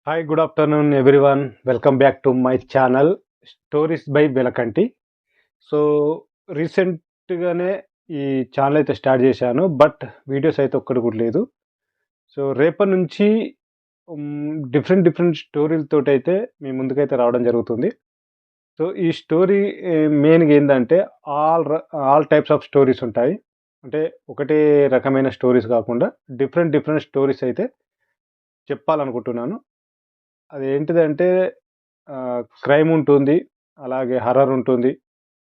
Hi, good afternoon everyone. Welcome back to my channel stories by Velakanti. So, రీసెంట్‌గానే ఈ channel అయితే start చేశాను. But videos అయితే ఒక్కటి కూడా లేదు. సో, రేపటి నుంచి డిఫరెంట్ డిఫరెంట్ స్టోరీలతోటైతే మీ ముందుకైతే రావడం జరుగుతుంది. సో, ఈ స్టోరీ మెయిన్‌గా ఏందంటే ఆల్ ర ఆల్ టైప్స్ ఆఫ్ స్టోరీస్ ఉంటాయి. అంటే ఒకటే రకమైన స్టోరీస్ కాకుండా డిఫరెంట్ డిఫరెంట్ స్టోరీస్ అయితే చెప్పాలనుకుంటున్నాను. అదేంటిదంటే క్రైమ్ ఉంటుంది. అలాగే హర్రర్ ఉంటుంది.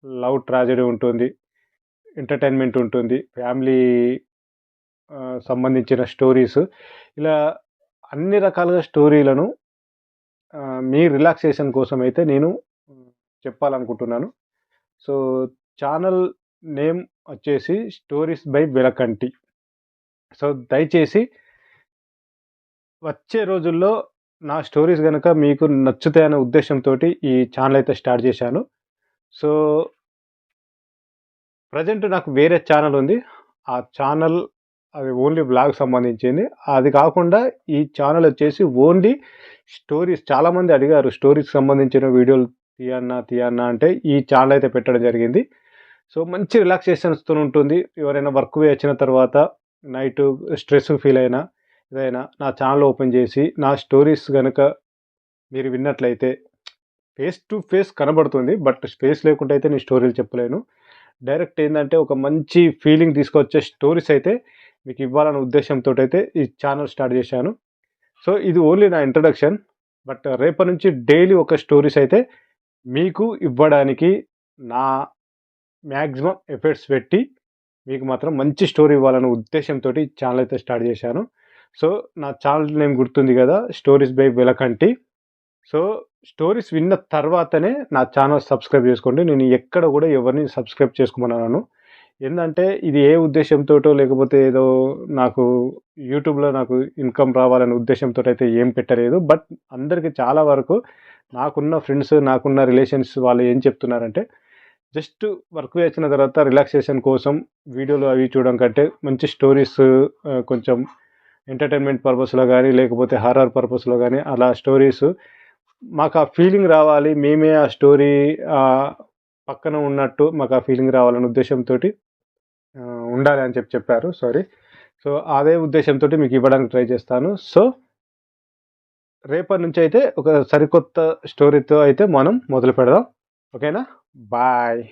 లవ్ ట్రాజెడీ ఉంటుంది. ఎంటర్‌టైన్‌మెంట్ ఉంటుంది. ఫ్యామిలీ సంబంధించిన స్టోరీస్. ఇలా అన్ని రకాలుగా స్టోరీలను మీ రిలాక్సేషన్ కోసమైతే నేను హ్మ్, చెప్పాలనుకుంటున్నాను. సో, ఛానల్ నేమ్ వచ్చేసి స్టోరీస్ బై వెలకంటి. సో, దయచేసి వచ్చే రోజుల్లో నా స్టోరీస్ గనక మీకు నచ్చుతాయనే ఉద్దేశ్యంతోటి ఈ ఛానల్ అయితే స్టార్ట్ చేశాను. సో, ప్రెజెంట్ నాకు వేరే ఛానల్ ఉంది. ఆ ఛానల్ అది ఓన్లీ వ్లాగ్ సంబంధించింది. అది కాకుండా ఈ ఛానల్ వచ్చేసి ఓన్లీ స్టోరీస్. చాలామంది అడిగారు స్టోరీస్‌కి సంబంధించిన వీడియోలు తీయన్నా, తీయన్నా అంటే ఈ ఛానల్ అయితే పెట్టడం జరిగింది. సో, మంచి రిలాక్సేషన్స్‌తోనుంటుంది. ఎవరైనా వర్క్ పోయి వచ్చిన తర్వాత నైటు స్ట్రెస్ ఫీల్ అయినా, ఏదైనా నా ఛానల్ ఓపెన్ చేసి నా స్టోరీస్ గనక మీరు విన్నట్లయితే ఫేస్ టు ఫేస్ కనబడుతుంది. బట్ స్పేస్ లేకుండా అయితే నేను స్టోరీలు చెప్పలేను. డైరెక్ట్ ఏందంటే ఒక మంచి ఫీలింగ్ తీసుకొచ్చే స్టోరీస్ అయితే మీకు ఇవ్వాలనే ఉద్దేశ్యంతోటైతే ఈ ఛానల్ స్టార్ట్ చేశాను. సో, ఇది ఓన్లీ నా ఇంట్రడక్షన్. బట్ రేపటి నుంచి డైలీ ఒక స్టోరీస్ అయితే మీకు ఇవ్వడానికి నా మాక్సిమం ఎఫర్ట్స్ పెట్టి మీకు మాత్రం మంచి స్టోరీ ఇవ్వాలనే ఉద్దేశ్యంతోటి ఈ ఛానల్ అయితే స్టార్ట్ చేశాను. సో, నా ఛానల్ నేమ్ గుర్తుంది గదా! Stories by Velakanti. So, stories విన్న తర్వాతనే నా ఛానల్ సబ్స్క్రైబ్ చేసుకోండి. నేను ఎక్కడ గూడా ఎవరిని సబ్స్క్రైబ్ చేసుకోమనను. ఏందంటే ఇది ఏ ఉద్దేశ్యంతోటో లేకపోతే ఏదో నాకు యూట్యూబ్‌లో నాకు ఇన్‌కమ్ రావాలనే ఉద్దేశ్యంతోటైతే ఏం పెట్టలేదు. బట్ అందరికి చాలా వరకు నాకున్న ఫ్రెండ్స్, నాకున్న రిలేషన్స్ వాళ్ళు ఏం చెప్తున్నారంటే, జస్ట్ వర్క్ వచ్చిన తర్వాత రిలాక్సేషన్ కోసం వీడియోలు అవి చూడడం కంటే మంచి స్టోరీస్ కొంచెం ఎంటర్‌టైన్‌మెంట్ పర్పస్‌లో గాని, లేకపోతే హారర్ పర్పస్‌లో గాని అలా స్టోరీస్ మాకు ఆ ఫీలింగ్ రావాలి. మేమే ఆ స్టోరీ ఆహ్, పక్కన ఉన్నట్టు మాకు ఆ ఫీలింగ్ రావాలనే ఉద్దేశ్యంతోటి ఉండాలి అని చెప్పారు. సారీ. సో, అదే ఉద్దేశ్యంతోటి మీకు ఇవ్వడానికి ట్రై చేస్తాను. సో, రేపటి నుంచయితే ఒక సరికొత్త స్టోరీతో అయితే మనం మొదలు పెడదాం. ఓకేనా? బాయ్.